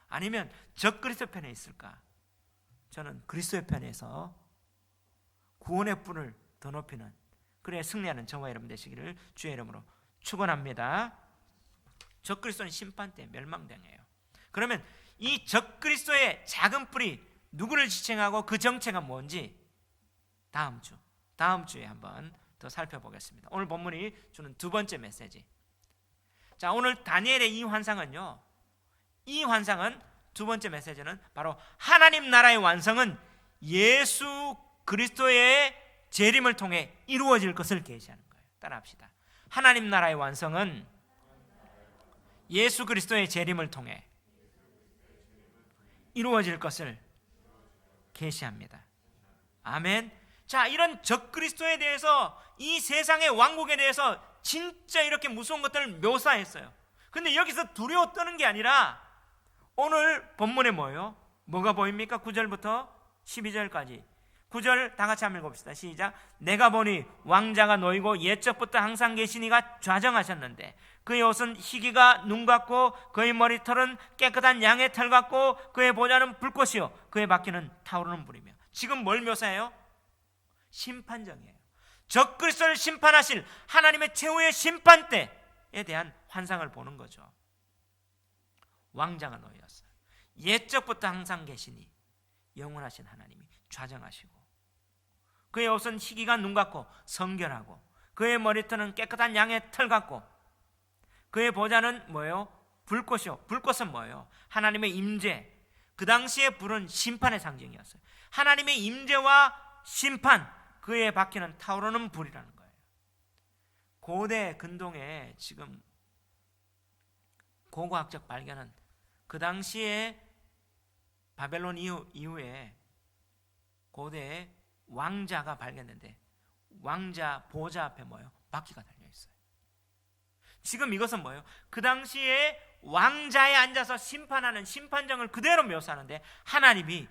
아니면 적 그리스도 편에 있을까? 저는 그리스도의 편에서 구원의 뿔을 더 높이는, 그래야 승리하는 저와 여러분 되시기를 주의 이름으로 축원합니다. 적 그리스도는 심판 때 멸망당해요. 그러면 이 적 그리스도의 작은 뿔이 누구를 지칭하고 그 정체가 뭔지 다음 주에 한번 더 살펴보겠습니다. 오늘 본문이 주는 두 번째 메시지. 자, 오늘 다니엘의 이 환상은요, 이 환상은 두 번째 메시지는 바로 하나님 나라의 완성은 예수 그리스도의 재림을 통해 이루어질 것을 계시하는 거예요. 따라합시다. 하나님 나라의 완성은 예수 그리스도의 재림을 통해 이루어질 것을 계시합니다. 아멘. 자, 이런 적 그리스도에 대해서, 이 세상의 왕국에 대해서 진짜 이렇게 무서운 것들을 묘사했어요. 근데 여기서 두려워 떠는 게 아니라 오늘 본문에 뭐예요? 뭐가 보입니까? 9절부터 12절까지. 9절 다 같이 한번 읽어봅시다. 시작. 내가 보니 왕자가 놓이고 옛적부터 항상 계시니가 좌정하셨는데 그의 옷은 희기가 눈 같고 그의 머리털은 깨끗한 양의 털 같고 그의 보좌는 불꽃이요 그의 바퀴는 타오르는 불이며. 지금 뭘 묘사해요? 심판정이에요. 적 그리스도를 심판하실 하나님의 최후의 심판 때에 대한 환상을 보는 거죠. 왕자가 놓였어요. 옛적부터 항상 계시니 영원하신 하나님이 좌정하시고 그의 옷은 희기가 눈 같고 성결하고 그의 머리털은 깨끗한 양의 털 같고 그의 보좌는 뭐예요? 불꽃이요. 불꽃은 뭐예요? 하나님의 임재. 그 당시에 불은 심판의 상징이었어요. 하나님의 임재와 심판, 그의 바퀴는 타오르는 불이라는 거예요. 고대 근동에 지금 고고학적 발견은 그 당시에 바벨론 이후에 고대에 왕자가 발견됐는데 왕자 보좌 앞에 뭐예요? 바퀴가 달려있어요. 지금 이것은 뭐예요? 그 당시에 왕자에 앉아서 심판하는 심판정을 그대로 묘사하는데 하나님이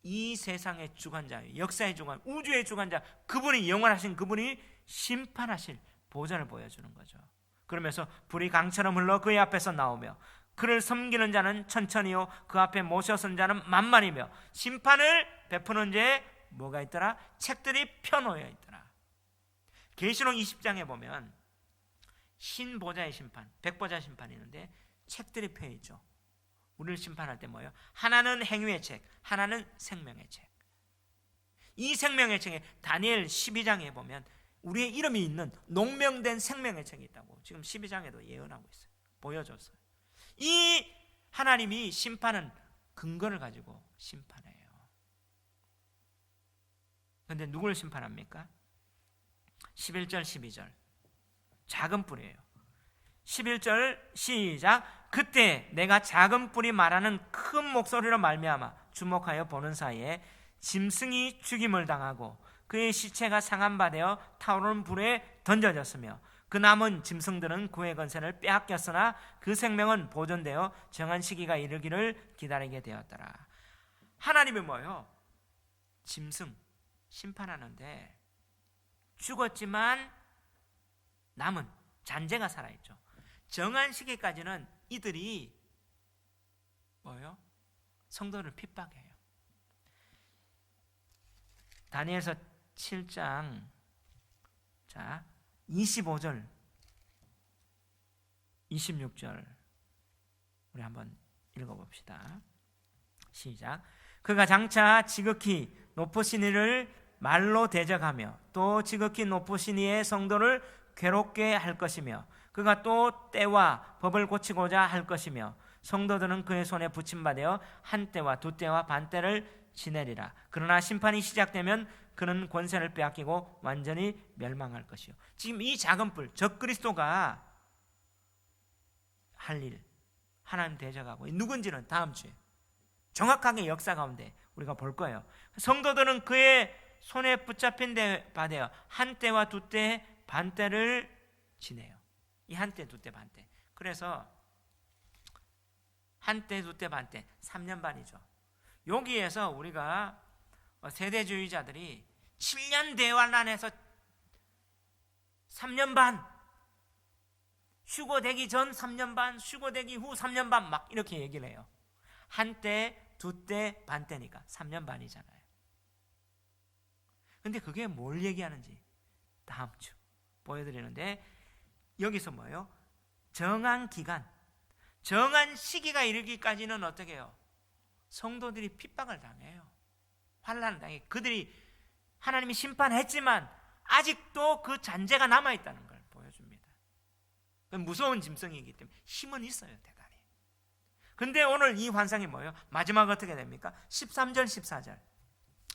이 세상의 주관자, 역사의 주관, 우주의 주관자, 그분이 영원하신 그분이 심판하실 보좌를 보여주는 거죠. 그러면서 불이 강처럼 흘러 그의 앞에서 나오며 그를 섬기는 자는 천천히요 그 앞에 모셔선 자는 만만이며 심판을 베푸는 자에 뭐가 있더라? 책들이 펴놓여 있더라. 계시록 20장에 보면 흰 보좌의 심판, 백보좌 심판이 있는데 책들이 펴 있죠. 우리를 심판할 때 뭐예요? 하나는 행위의 책, 하나는 생명의 책. 이 생명의 책에 다니엘 12장에 보면 우리의 이름이 있는 농명된 생명의 책이 있다고 지금 12장에도 예언하고 있어요. 보여줬어요. 이 하나님이 심판은 근거를 가지고 심판해요. 그런데 누구를 심판합니까? 11절 12절 작은 뿔이에요. 11절 시작. 그때 내가 작은 뿔이 말하는 큰 목소리로 말미암아 주목하여 보는 사이에 짐승이 죽임을 당하고 그의 시체가 상한 바 되어 타오르는 불에 던져졌으며 그 남은 짐승들은 그의 권세를 빼앗겼으나 그 생명은 보존되어 정한 시기가 이르기를 기다리게 되었더라. 하나님이 뭐예요? 짐승 심판하는데 죽었지만 남은 잔재가 살아있죠. 정한 시기까지는 이들이 뭐예요? 성도를 핍박해요. 다니엘서 7장 자 25절 26절 우리 한번 읽어봅시다. 시작. 그가 장차 지극히 높으신 이를 말로 대적하며 또 지극히 높으신 이의 성도를 괴롭게 할 것이며 그가 또 때와 법을 고치고자 할 것이며 성도들은 그의 손에 붙임받아 한 때와 두 때와 반 때를 지내리라. 그러나 심판이 시작되면 그는 권세를 빼앗기고 완전히 멸망할 것이요. 지금 이 작은 뿔 적 그리스도가 할 일 하나님 대적하고 누군지는 다음 주에 정확하게 역사 가운데 우리가 볼 거예요. 성도들은 그의 손에 붙잡힌 데 받아요. 한 때와 두 때 반 때를 지내요. 이 한 때, 두 때, 반 때. 그래서 한때, 두때, 반때, 3년 반이죠. 여기에서 우리가 세대주의자들이 7년 대환란에서 3년 반, 휴거되기 전 3년 반, 휴거되기 후 3년 반 막 이렇게 얘기를 해요. 한때, 두때, 반때니까 3년 반이잖아요. 근데 그게 뭘 얘기하는지 다음 주 보여드리는데, 여기서 뭐예요? 정한 기간, 정한 시기가 이르기까지는 어떻게 해요? 성도들이 핍박을 당해요. 환난을 당해. 그들이 하나님이 심판했지만 아직도 그 잔재가 남아있다는 걸 보여줍니다. 무서운 짐승이기 때문에 힘은 있어요, 대단히. 근데 오늘 이 환상이 뭐예요? 마지막 어떻게 됩니까? 13절 14절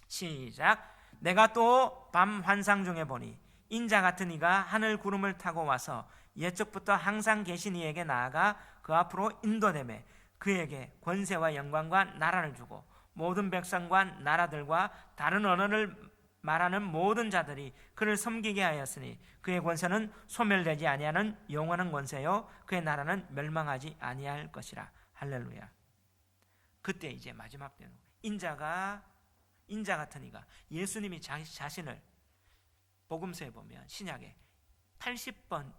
시작. 내가 또 밤 환상 중에 보니 인자 같은 이가 하늘 구름을 타고 와서 옛적부터 항상 계신 이에게 나아가 그 앞으로 인도되매 그에게 권세와 영광과 나라를 주고 모든 백성과 나라들과 다른 언어를 말하는 모든 자들이 그를 섬기게 하였으니 그의 권세는 소멸되지 아니하는 영원한 권세요 그의 나라는 멸망하지 아니할 것이라. 할렐루야. 그때 이제 마지막 때는 인자 같은 이가, 예수님이 자신을 복음서에 보면 신약에 80번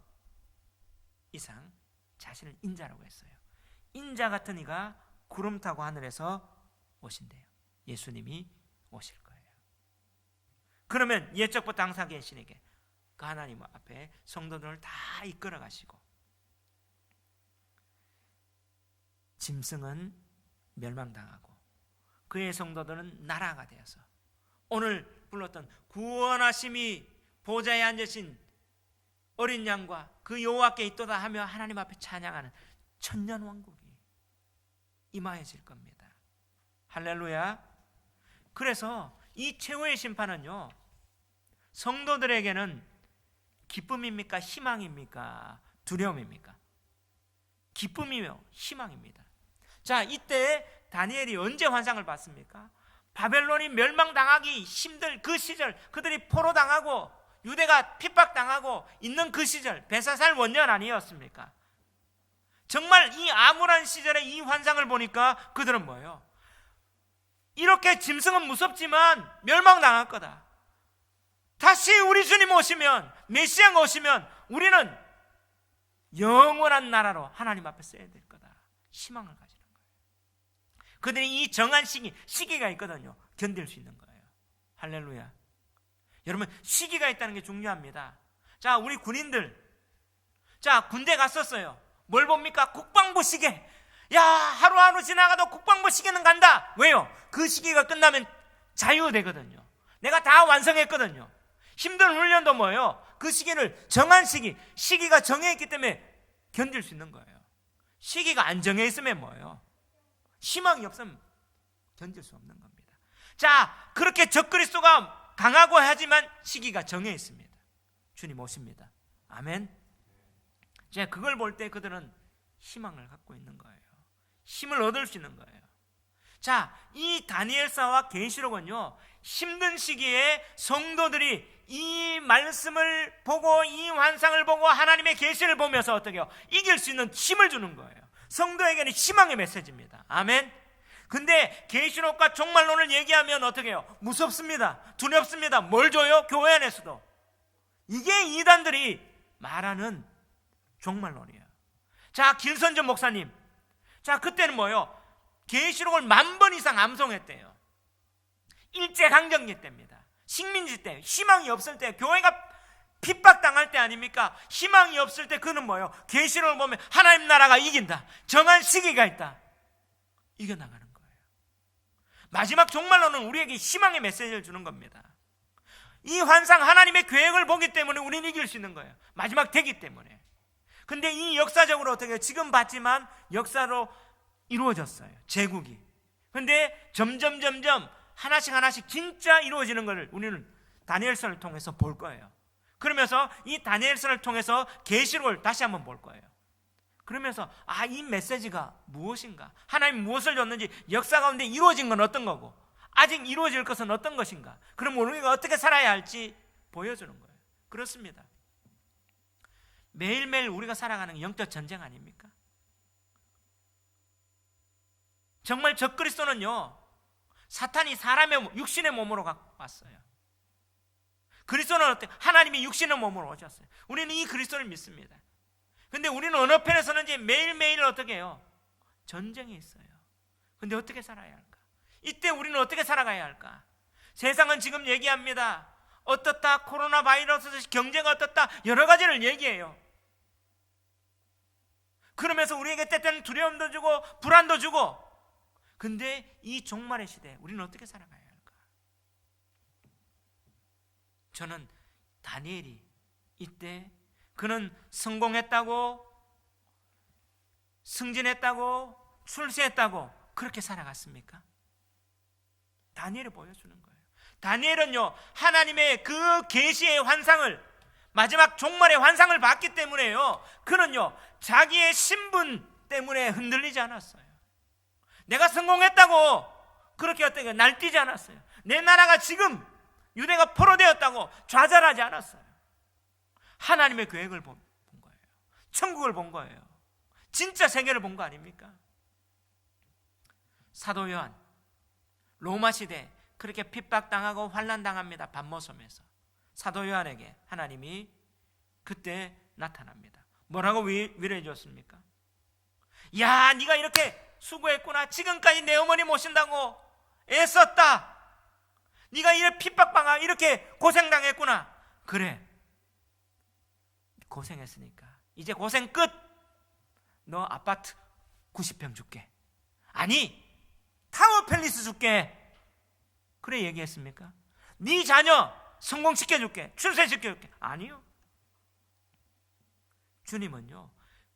이상 자신을 인자라고 했어요. 인자 같은 이가 구름 타고 하늘에서 오신대요. 예수님이 오실 거예요. 그러면 옛적부터 항상 계신 이에게 그 하나님 앞에 성도들을 다 이끌어 가시고 짐승은 멸망당하고 그의 성도들은 나라가 되어서 오늘 불렀던 구원하심이 보좌에 앉으신 어린 양과 그 여호와께 있도다 하며 하나님 앞에 찬양하는 천년 왕국이 임하여질 겁니다. 할렐루야. 그래서 이 최후의 심판은요, 성도들에게는 기쁨입니까? 희망입니까? 두려움입니까? 기쁨이며 희망입니다. 자, 이때 다니엘이 언제 환상을 봤습니까? 바벨론이 멸망당하기 힘들 그 시절, 그들이 포로당하고 유대가 핍박당하고 있는 그 시절, 벨사살 원년 아니었습니까? 정말 이 암울한 시절에 이 환상을 보니까 그들은 뭐예요? 이렇게 짐승은 무섭지만 멸망당할 거다. 다시 우리 주님 오시면, 메시아가 오시면 우리는 영원한 나라로 하나님 앞에 서야 될 거다. 희망을 가지는 거예요. 그들이 이 정한 시기가 있거든요. 견딜 수 있는 거예요. 할렐루야. 여러분, 시기가 있다는 게 중요합니다. 자, 우리 군인들, 자, 군대 갔었어요. 뭘 봅니까? 국방부 시계. 야, 하루하루 지나가도 국방부 시계는 간다. 왜요? 그 시기가 끝나면 자유되거든요. 내가 다 완성했거든요. 힘든 훈련도 뭐예요? 그 시기를 정한 시기가 정해있기 때문에 견딜 수 있는 거예요. 시기가 안 정해 있으면 뭐예요? 희망이 없으면 견딜 수 없는 겁니다. 자, 그렇게 적그리스도가 강하고 하지만 시기가 정해 있습니다. 주님 오십니다. 아멘. 자, 그걸 볼 때 그들은 희망을 갖고 있는 거예요. 힘을 얻을 수 있는 거예요. 자, 이 다니엘서와 계시록은요, 힘든 시기에 성도들이 이 말씀을 보고 이 환상을 보고 하나님의 계시를 보면서 어떻게 해요? 이길 수 있는 힘을 주는 거예요. 성도에게는 희망의 메시지입니다. 아멘. 근데 계시록과 종말론을 얘기하면 어떻게 해요? 무섭습니다. 두렵습니다. 뭘 줘요? 교회 안에서도. 이게 이단들이 말하는 종말론이에요. 자, 길선전 목사님, 자, 그때는 뭐예요? 계시록을 10,000번 이상 암송했대요. 일제강점기 때입니다. 식민지 때, 희망이 없을 때, 교회가 핍박당할 때 아닙니까? 희망이 없을 때 그는 뭐예요? 계시록을 보면 하나님 나라가 이긴다. 정한 시기가 있다. 이겨나가는 거예요. 마지막 종말론은 우리에게 희망의 메시지를 주는 겁니다. 이 환상, 하나님의 계획을 보기 때문에 우리는 이길 수 있는 거예요. 마지막 되기 때문에. 근데 이 역사적으로 어떻게 해요? 지금 봤지만 역사로 이루어졌어요. 제국이. 근데 점점 하나씩 진짜 이루어지는 것을 우리는 다니엘서를 통해서 볼 거예요. 그러면서 이 다니엘서를 통해서 계시록을 다시 한번 볼 거예요. 그러면서 이 메시지가 무엇인가? 하나님 무엇을 줬는지, 역사 가운데 이루어진 건 어떤 거고 아직 이루어질 것은 어떤 것인가? 그럼 우리가 어떻게 살아야 할지 보여주는 거예요. 그렇습니다. 매일매일 우리가 살아가는 영적 전쟁 아닙니까? 정말 적그리스도는요, 사탄이 사람의 육신의 몸으로 왔어요. 그리스도는 어때? 하나님이 육신의 몸으로 오셨어요. 우리는 이 그리스도를 믿습니다. 근데 우리는 어느 편에 서는지 매일매일 어떻게 해요? 전쟁이 있어요. 근데 어떻게 살아야 할까? 이때 우리는 어떻게 살아가야 할까? 세상은 지금 얘기합니다. 어떻다, 코로나 바이러스, 경제가 어떻다, 여러 가지를 얘기해요. 그러면서 우리에게 때때는 두려움도 주고 불안도 주고. 근데 이 종말의 시대에 우리는 어떻게 살아가야 할까? 저는 다니엘이 이때 그는 성공했다고, 승진했다고, 출세했다고 그렇게 살아갔습니까? 다니엘이 보여주는 거예요. 다니엘은요, 하나님의 그 계시의 환상을, 마지막 종말의 환상을 봤기 때문에요, 그는요 자기의 신분 때문에 흔들리지 않았어요. 내가 성공했다고 그렇게 어떻게 날뛰지 않았어요. 내 나라가 지금 유대가 포로되었다고 좌절하지 않았어요. 하나님의 계획을 본 거예요. 천국을 본 거예요. 진짜 세계를 본 거 아닙니까? 사도 요한, 로마 시대 그렇게 핍박당하고 환난당합니다. 반모섬에서 사도 요한에게 하나님이 그때 나타납니다. 뭐라고 위로해 줬습니까? 야, 네가 이렇게 수고했구나. 지금까지 내 어머니 모신다고 애썼다. 네가 이렇게 핍박당하고 이렇게 고생당했구나. 그래, 고생했으니까 이제 고생 끝. 너 아파트 90평 줄게. 아니, 타워 팰리스 줄게. 그래 얘기했습니까? 네 자녀 성공시켜줄게, 출세시켜줄게. 아니요. 주님은요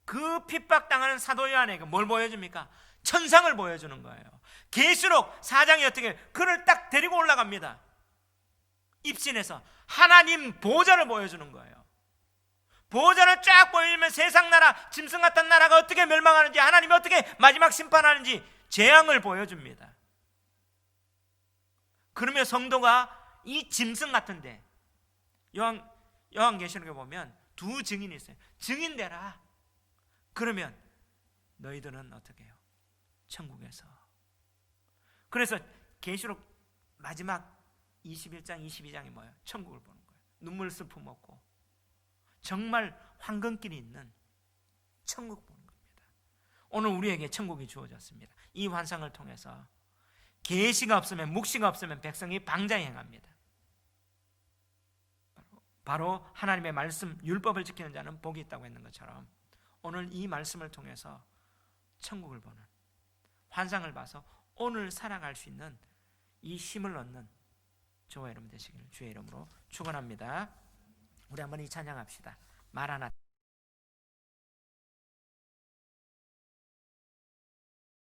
그 핍박당하는 사도 요한에게 뭘 보여줍니까? 천상을 보여주는 거예요. 계시록 4장이 어떻게 그를 딱 데리고 올라갑니다. 입신해서 하나님 보좌를 보여주는 거예요. 보좌를 쫙 보여주면 세상 나라, 짐승 같은 나라가 어떻게 멸망하는지, 하나님이 어떻게 마지막 심판하는지 재앙을 보여줍니다. 그러면 성도가 이 짐승 같은데, 요한계시록에 보면 두 증인이 있어요. 증인 되라. 그러면 너희들은 어떻게 해요? 천국에서. 그래서 계시록 마지막 21장 22장이 뭐예요? 천국을 보는 거예요. 눈물 슬픔 없고 정말 황금길이 있는 천국 보는 겁니다. 오늘 우리에게 천국이 주어졌습니다. 이 환상을 통해서 계시가 없으면, 묵시가 없으면 백성이 방자히 행합니다. 바로 하나님의 말씀, 율법을 지키는 자는 복이 있다고 했는 것처럼 오늘 이 말씀을 통해서 천국을 보는, 환상을 봐서 오늘 살아갈 수 있는 이 힘을 얻는 저와 여러분 되시기를 주의 이름으로 축원합니다. 우리 한번 이 찬양합시다. 마라나타.